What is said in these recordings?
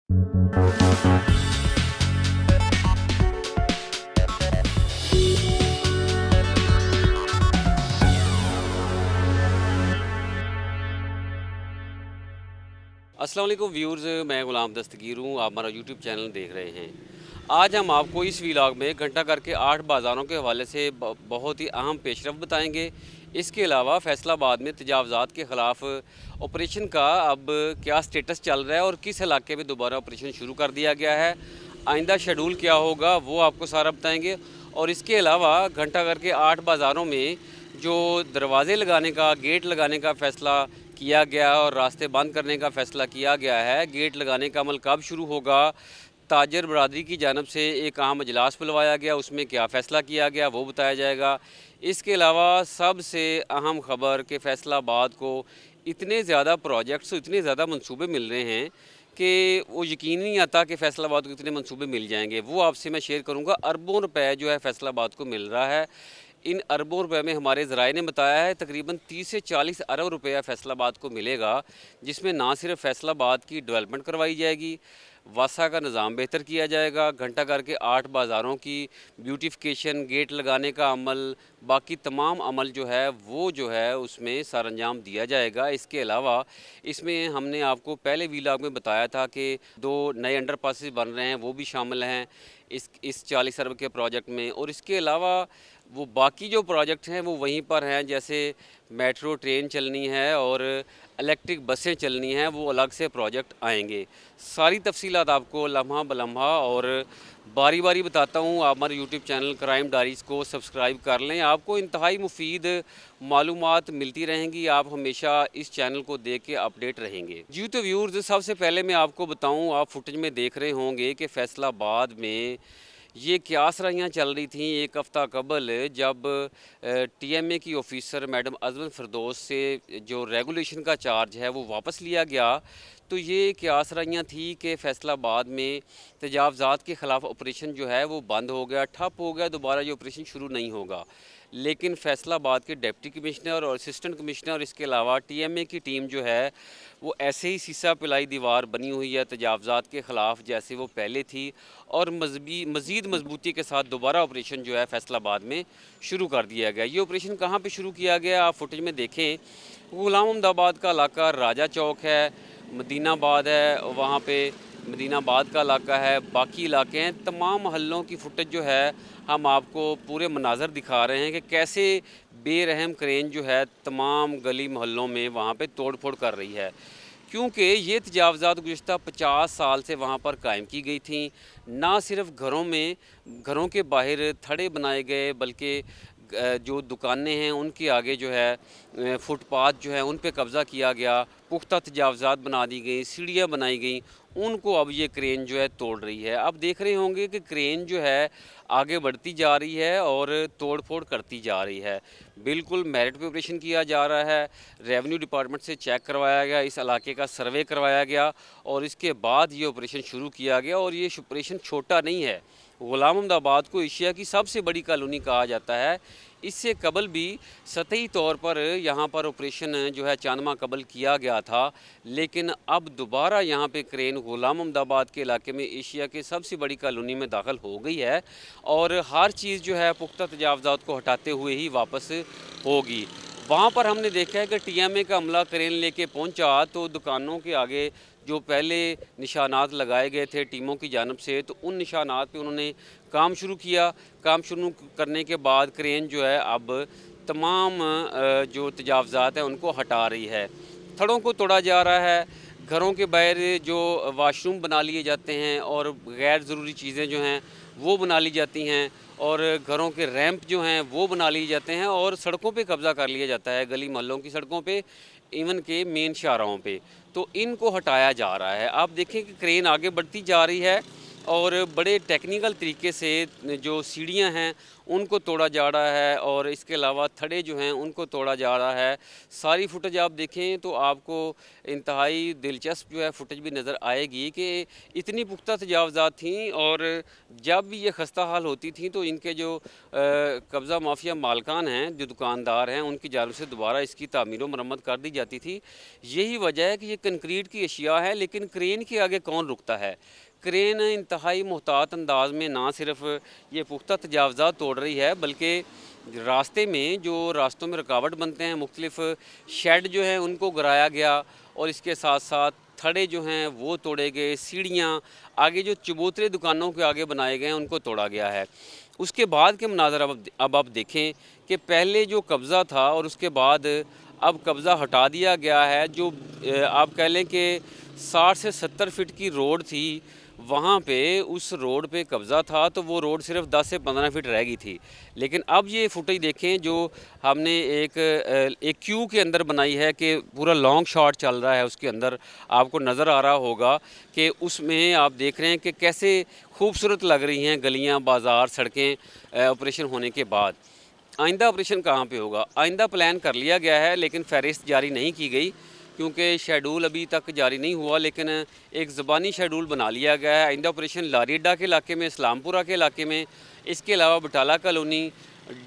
अस्सलाम वालेकुम व्यूअर्स, मैं गुलाम दस्तगीर हूँ। आप हमारा यूट्यूब चैनल देख रहे हैं। आज हम आपको इस व्लॉग में घंटा घर के 8 बाज़ारों के हवाले से बहुत ही अहम पेशरफ़ बताएंगे। इसके अलावा फैसलाबाद में तजावज़ात के ख़िलाफ़ ऑपरेशन का अब क्या स्टेटस चल रहा है और किस इलाके में दोबारा ऑपरेशन शुरू कर दिया गया है, आइंदा शेड्यूल क्या होगा वो आपको सारा बताएंगे। और इसके अलावा घंटा घर के 8 बाज़ारों में जो दरवाज़े लगाने का, गेट लगाने का फ़ैसला किया गया और रास्ते बंद करने का फ़ैसला किया गया है, गेट लगाने का अमल कब शुरू होगा, ताजर बरादरी की जानब से एक अहम इजलास बुलवाया गया, उसमें क्या फ़ैसला किया गया वो बताया जाएगा। इसके अलावा सबसे अहम ख़बर कि फैसलाबाद को इतने ज़्यादा प्रोजेक्ट्स, इतने ज़्यादा मंसूबे मिल रहे हैं कि वो यकीन नहीं आता कि फैसलाबाद को इतने मंसूबे मिल जाएंगे। वो आपसे मैं शेयर करूँगा। अरबों रुपए जो है फैसलाबाद को मिल रहा है। इन अरबों रुपए में हमारे ज़राए ने बताया है तकरीबन 30 से 40 अरब रुपया फैसलाबाद को मिलेगा, जिसमें ना सिर्फ फैसलाबाद की डेवलपमेंट करवाई जाएगी, वासा का निज़ाम बेहतर किया जाएगा, घंटा घर के 8 बाज़ारों की ब्यूटिफिकेशन, गेट लगाने का अमल, बाकी तमाम अमल जो है वो जो है उसमें सरअंजाम दिया जाएगा। इसके अलावा इसमें हमने आपको पहले व्लॉग में बताया था कि 2 नए अंडरपासेस बन रहे हैं, वो भी शामिल हैं इस 40 अरब के प्रोजेक्ट में। और इसके अलावा वो बाकी जो प्रोजेक्ट हैं वो वहीं पर हैं, जैसे मेट्रो ट्रेन चलनी है और इलेक्ट्रिक बसें चलनी हैं, वो अलग से प्रोजेक्ट आएंगे। सारी तफसीलात आपको लम्हा बलम्हा और बारी बारी बताता हूँ। आप हमारे यूट्यूब चैनल क्राइम डायरीज़ को सब्सक्राइब कर लें, आपको इंतहाई मुफीद मालूमात मिलती रहेंगी। आप हमेशा इस चैनल को देख के अपडेट रहेंगे। जी तो व्यूअर्स, सबसे पहले मैं आपको बताऊँ, आप फुटेज में देख रहे होंगे कि फैसलाबाद में ये क्यासराइयाँ चल रही थी एक हफ़्ता कबल, जब टीएमए की ऑफ़िसर मैडम अज़मत फ़िरदौस से जो रेगुलेशन का चार्ज है वो वापस लिया गया। तो ये क्यासराइयाँ थी कि फैसलाबाद में तजावज़ात के ख़िलाफ़ ऑपरेशन जो है वो बंद हो गया, ठप हो गया, दोबारा ये ऑपरेशन शुरू नहीं होगा। लेकिन फैसलाबाद के डिप्टी कमिश्नर और असिस्टेंट कमिश्नर, इसके अलावा टीएमए की टीम जो है वो ऐसे ही सीसा पिलाई दीवार बनी हुई है तजावज़ात के ख़िलाफ़ जैसे वो पहले थी, और मज़ीद मजबूती के साथ दोबारा ऑपरेशन जो है फैसलाबाद में शुरू कर दिया गया। ये ऑपरेशन कहाँ पे शुरू किया गया आप फुटेज में देखें। गुलाम अहमदाबाद का इलाका राजा चौक है, मदीनाबाद है, वहाँ पे मदीनाबाद का इलाका है, बाकी इलाके हैं। तमाम महल्लों की फुटेज जो है हम आपको पूरे मनाज़र दिखा रहे हैं कि कैसे बेरहम क्रेन जो है तमाम गली मोहल्लों में वहाँ पे तोड़ फोड़ कर रही है, क्योंकि ये तजावज़ात गुज़िश्ता 50 साल से वहाँ पर कायम की गई थी। ना सिर्फ घरों में, घरों के बाहर थड़े बनाए गए, बल्कि जो दुकानें हैं उनके आगे जो है फुटपाथ जो है उन पे कब्ज़ा किया गया, पुख्ता तजावज़ात बना दी गई, सीढ़ियाँ बनाई गई, उनको अब ये क्रेन जो है तोड़ रही है। अब देख रहे होंगे कि क्रेन जो है आगे बढ़ती जा रही है और तोड़ फोड़ करती जा रही है। बिल्कुल मेरिट पे ऑपरेशन किया जा रहा है। रेवेन्यू डिपार्टमेंट से चेक करवाया गया, इस इलाके का सर्वे करवाया गया और इसके बाद ये ऑपरेशन शुरू किया गया। और ये ऑपरेशन छोटा नहीं है। गुलाम अहमदाबाद को एशिया की सबसे बड़ी कॉलोनी कहा जाता है। इससे कबल भी सतही तौर पर यहाँ पर ऑपरेशन जो है चांदमा कबल किया गया था, लेकिन अब दोबारा यहाँ पे क्रेन गुलाम अहमदाबाद के इलाके में एशिया के सबसे बड़ी कॉलोनी में दाखिल हो गई है और हर चीज़ जो है पुख्ता तजावज़ात को हटाते हुए ही वापस होगी। वहाँ पर हमने देखा है कि टीएमए का अमला क्रेन लेके पहुँचा तो दुकानों के आगे जो पहले निशानात लगाए गए थे टीमों की जानब से, तो उन निशानात पे उन्होंने काम शुरू किया। काम शुरू करने के बाद क्रेन जो है अब तमाम जो तजावज़ात हैं उनको हटा रही है। थड़ों को तोड़ा जा रहा है, घरों के बाहर जो वाशरूम बना लिए जाते हैं और गैर ज़रूरी चीज़ें जो हैं वो बना ली जाती हैं, और घरों के रैंप जो हैं वो बना लिए जाते हैं, और सड़कों पे कब्ज़ा कर लिया जाता है, गली मोहल्लों की सड़कों पे, इवन के मेन शाहराहों पे। तो इनको हटाया जा रहा है। आप देखें कि क्रेन आगे बढ़ती जा रही है और बड़े टेक्निकल तरीके से जो सीढ़ियां हैं उनको तोड़ा जा रहा है और इसके अलावा थड़े जो हैं उनको तोड़ा जा रहा है। सारी फुटेज आप देखें तो आपको इंतहाई दिलचस्प जो है फुटेज भी नज़र आएगी कि इतनी पुख्ता तजावज़ात थी और जब भी ये खस्ता हाल होती थी तो इनके जो कब्ज़ा माफिया मालकान हैं, जो दुकानदार हैं, उनकी जानिब से दोबारा इसकी तामीर व मरम्मत कर दी जाती थी। यही वजह है कि ये कंक्रीट की अशिया है, लेकिन क्रेन के आगे कौन रुकता है। क्रेन इंतहाई मुहतात अंदाज में ना सिर्फ ये पुख्ता तजावज़ात तोड़ रही है, बल्कि रास्ते में जो रास्तों में रुकावट बनते हैं, मुख्तलिफ शेड जो हैं उनको गिराया गया और इसके साथ साथ थड़े जो हैं वो तोड़े गए, सीढ़ियाँ आगे जो चबूतरे दुकानों के आगे बनाए गए हैं उनको तोड़ा गया है। उसके बाद के मनाज़र अब आप देखें कि पहले जो कब्ज़ा था और उसके बाद अब कब्ज़ा हटा दिया गया है। जो आप कह लें कि 60 से 70 फ़ीट की रोड थी, वहाँ पे उस रोड पे कब्ज़ा था तो वो रोड सिर्फ 10 से 15 फ़ीट रह गई थी। लेकिन अब ये फुटेज देखें जो हमने एक क्यू के अंदर बनाई है कि पूरा लॉन्ग शॉट चल रहा है, उसके अंदर आपको नज़र आ रहा होगा कि उसमें आप देख रहे हैं कि कैसे खूबसूरत लग रही हैं गलियाँ, बाज़ार, सड़कें ऑपरेशन होने के बाद। आइंदा ऑपरेशन कहाँ पे होगा? आइंदा प्लान कर लिया गया है लेकिन फ़हरिस्त जारी नहीं की गई, क्योंकि शेड्यूल अभी तक जारी नहीं हुआ, लेकिन एक ज़बानी शेड्यूल बना लिया गया है। आइंदा ऑपरेशन लारी अड्डा के इलाके में, इस्लामपुरा के इलाके में, इसके अलावा Batala colony,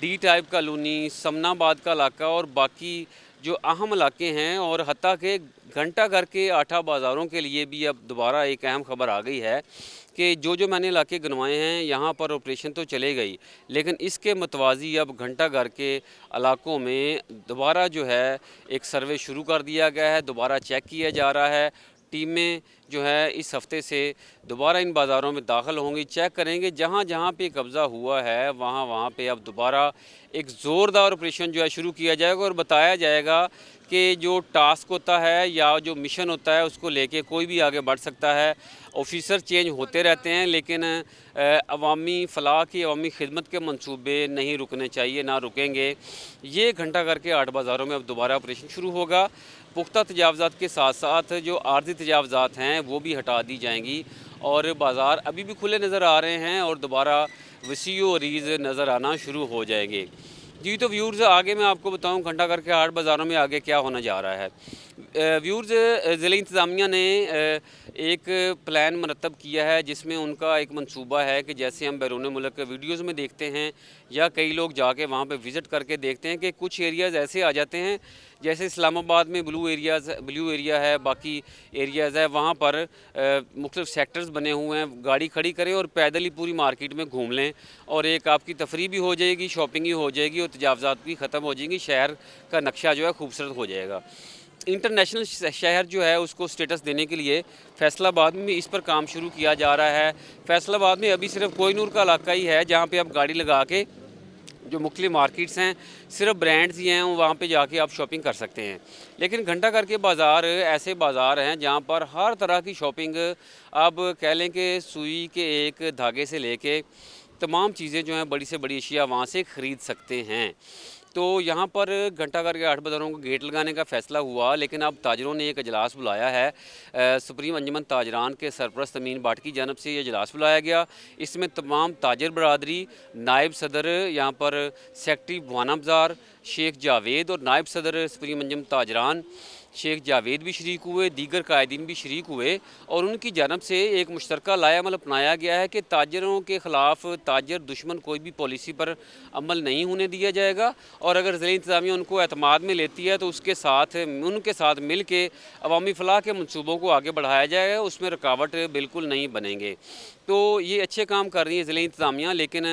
D type colony, Samanabad का इलाका और बाकी जो अहम इलाके हैं, और हत्ता के घंटा घर के आठा बाज़ारों के लिए भी अब दोबारा एक अहम खबर आ गई है कि जो मैंने इलाके गिनवाए हैं यहाँ पर ऑपरेशन तो चले गई, लेकिन इसके मतवाज़ी अब घंटा घर के इलाकों में दोबारा जो है एक सर्वे शुरू कर दिया गया है, दोबारा चेक किया जा रहा है। टीमें जो है इस हफ़्ते से दोबारा इन बाज़ारों में दाखिल होंगी, चेक करेंगे जहाँ जहाँ पे कब्ज़ा हुआ है वहाँ वहाँ पे अब दोबारा एक ज़ोरदार ऑपरेशन जो है शुरू किया जाएगा और बताया जाएगा कि जो टास्क होता है या जो मिशन होता है उसको लेके कोई भी आगे बढ़ सकता है। ऑफिसर चेंज होते रहते हैं, लेकिन अवामी फ़लाह की, अवामी खिदमत के मंसूबे नहीं रुकने चाहिए, ना रुकेंगे। ये घंटा घर के 8 बाज़ारों में अब दोबारा ऑपरेशन शुरू होगा। पुख्ता तजावज़ात के साथ साथ जो आर्ज़ी तजावज़ात हैं वो भी हटा दी जाएंगी और बाज़ार अभी भी खुले नज़र आ रहे हैं और दोबारा वसी व अरीज़ नज़र आना शुरू हो जाएंगे। जी तो व्यूर्स, आगे मैं आपको बताऊं घंटा घर के 8 बाज़ारों में आगे क्या होने जा रहा है। व्यूर्स, ज़िला इंतज़ामिया ने एक प्लान मरतब किया है जिसमें उनका एक मंसूबा है कि जैसे हम बैरून मुल्क वीडियोज़ में देखते हैं या कई लोग जाके वहाँ पे विज़िट करके देखते हैं कि कुछ एरियाज़ ऐसे आ जाते हैं, जैसे इस्लामाबाद में ब्लू एरिया है, बाकी एरियाज़ है, वहाँ पर मुख्तलिफ सेक्टर्स बने हुए हैं। गाड़ी खड़ी करें और पैदल ही पूरी मार्केट में घूम लें और एक आपकी तफरी भी हो जाएगी, शॉपिंग ही हो जाएगी और तजावज़ात भी ख़त्म हो जाएंगी। शहर का नक्शा जो है खूबसूरत हो जाएगा। इंटरनेशनल शहर जो है उसको स्टेटस देने के लिए फैसलाबाद में भी इस पर काम शुरू किया जा रहा है। फैसलाबाद में अभी सिर्फ कोहिनूर का इलाका ही है जहाँ पे आप गाड़ी लगा के जो मुख्तलिफ मार्केट्स हैं, सिर्फ ब्रांड्स ही हैं, वहाँ पे जाके आप शॉपिंग कर सकते हैं। लेकिन घंटा घर के बाज़ार ऐसे बाज़ार हैं जहाँ पर हर तरह की शॉपिंग, आप कह लें कि सुई के एक धागे से लेके तमाम चीज़ें जो हैं, बड़ी से बड़ी अशिया वहाँ से ख़रीद सकते हैं। तो यहाँ पर घंटा घर के 8 बाज़ारों को गेट लगाने का फ़ैसला हुआ, लेकिन अब ताजरों ने एक अजलास बुलाया है। सुप्रीम अंजुमन ताजरान के सरपरस्त अमीन भाट की जानब से ये अजलास बुलाया गया। इसमें तमाम ताजर बरादरी, नायब सदर यहाँ पर सेक्रेटरी भवाना बाज़ार शेख जावेद और नायब सदर सुप्रीम अंजुमन ताजरान शेख जावेद भी शरीक हुए, दीगर कायदीन भी शरीक हुए और उनकी जानब से एक मुश्तरका लाएअमल अपनाया गया है कि ताजरों के ख़िलाफ़ ताजर दुश्मन कोई भी पॉलिसी पर अमल नहीं होने दिया जाएगा और अगर ज़िला इंतज़ामिया उनको एतमाद में लेती है तो उनके साथ मिल के अवामी फ़लाह के मनसूबों को आगे बढ़ाया जाएगा, उसमें रुकावट बिल्कुल नहीं बनेंगे। तो ये अच्छे काम कर रही है ज़िला इंतज़ामिया, लेकिन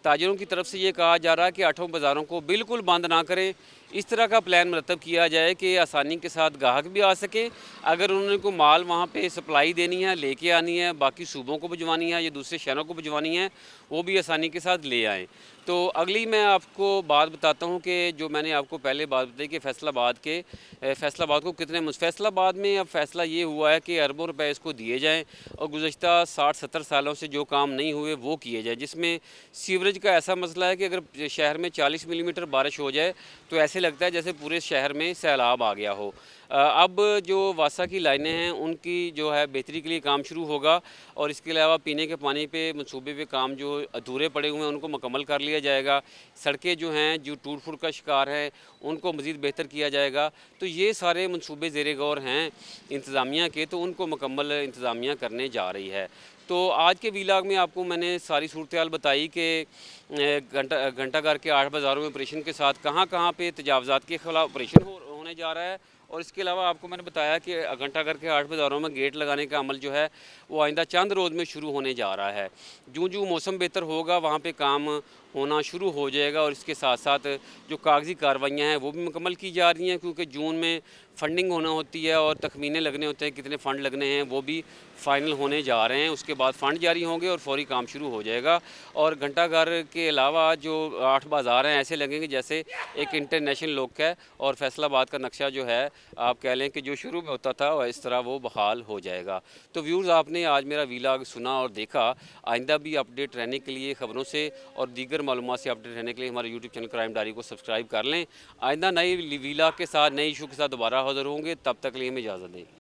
ताजरों की तरफ से ये कहा जा रहा है कि 8 बाज़ारों को बिल्कुल बंद ना करें। इस तरह का प्लान मरतब किया जाए कि आसानी के साथ गाहक भी आ सके, अगर उन्होंने को माल वहाँ पे सप्लाई देनी है, लेके आनी है, बाकी सूबों को भिजवानी है या दूसरे शहरों को भिजवानी है, वो भी आसानी के साथ ले आएँ। तो अगली मैं आपको बात बताता हूँ कि जो मैंने आपको पहले बात बताई कि फैसलाबाद को कितने फैसलाबाद में अब फ़ैसला ये हुआ है कि अरबों रुपए इसको दिए जाएँ और गुज़श्ता 60-70 सालों से जो काम नहीं हुए वो किए जाए, जिसमें सीवरेज का ऐसा मसला है कि अगर शहर में 40 मिलीमीटर बारिश हो जाए तो ऐसे लगता है जैसे पूरे शहर में सैलाब आ गया हो। अब जो वासा की लाइनें हैं उनकी जो है बेहतरी के लिए काम शुरू होगा और इसके अलावा पीने के पानी पे मंसूबे पे काम जो अधूरे पड़े हुए हैं उनको मुकम्मल कर लिया जाएगा। सड़कें जो हैं जो टूट-फूट का शिकार हैं उनको मज़ीद बेहतर किया जाएगा। तो ये सारे मंसूबे ज़ेरे गौर हैं इंतज़ामिया के, तो उनको मुकम्मल इंतज़ामिया करने जा रही है। तो आज के वीलॉग में आपको मैंने सारी सूरत-ए-हाल बताई कि घंटाघर के 8 बाज़ारों में ऑपरेशन के साथ कहाँ-कहाँ पे तजावज़ात के खिलाफ ऑपरेशन होने जा रहा है। और इसके अलावा आपको मैंने बताया कि घंटाघर के 8 बाज़ारों में गेट लगाने का अमल जो है वो आइंदा चंद रोज़ में शुरू होने जा रहा है। जूँ-जूँ मौसम बेहतर होगा वहाँ पे काम होना शुरू हो जाएगा और इसके साथ-साथ जो कागज़ी कार्रवाइयाँ हैं वो भी मुकम्मल की जा रही हैं, क्योंकि जून में फंडिंग होना होती है और तखमीने लगने होते हैं, कितने फ़ंड लगने हैं वो भी फ़ाइनल होने जा रहे हैं। उसके बाद फ़ंड जारी होंगे और फ़ौरी काम शुरू हो जाएगा। और घंटाघर के अलावा जो 8 बाज़ार हैं ऐसे लगेंगे जैसे एक इंटरनेशनल लुक है और फैसलाबाद का नक्शा जो है आप कह लें कि जो शुरू में होता था और इस तरह वो बहाल हो जाएगा। तो व्यूअर्स, आपने आज मेरा वीलॉग सुना और देखा। आइंदा भी अपडेट रहने के लिए ख़बरों से और दीगर मालूमात से अपडेट रहने के लिए हमारे यूट्यूब चैनल क्राइम डायरी को सब्सक्राइब कर लें। आइंदा नए वीलॉग के साथ, नए इशू के साथ दोबारा हाज़िर होंगे। तब तक के लिए हमें इजाज़त दें।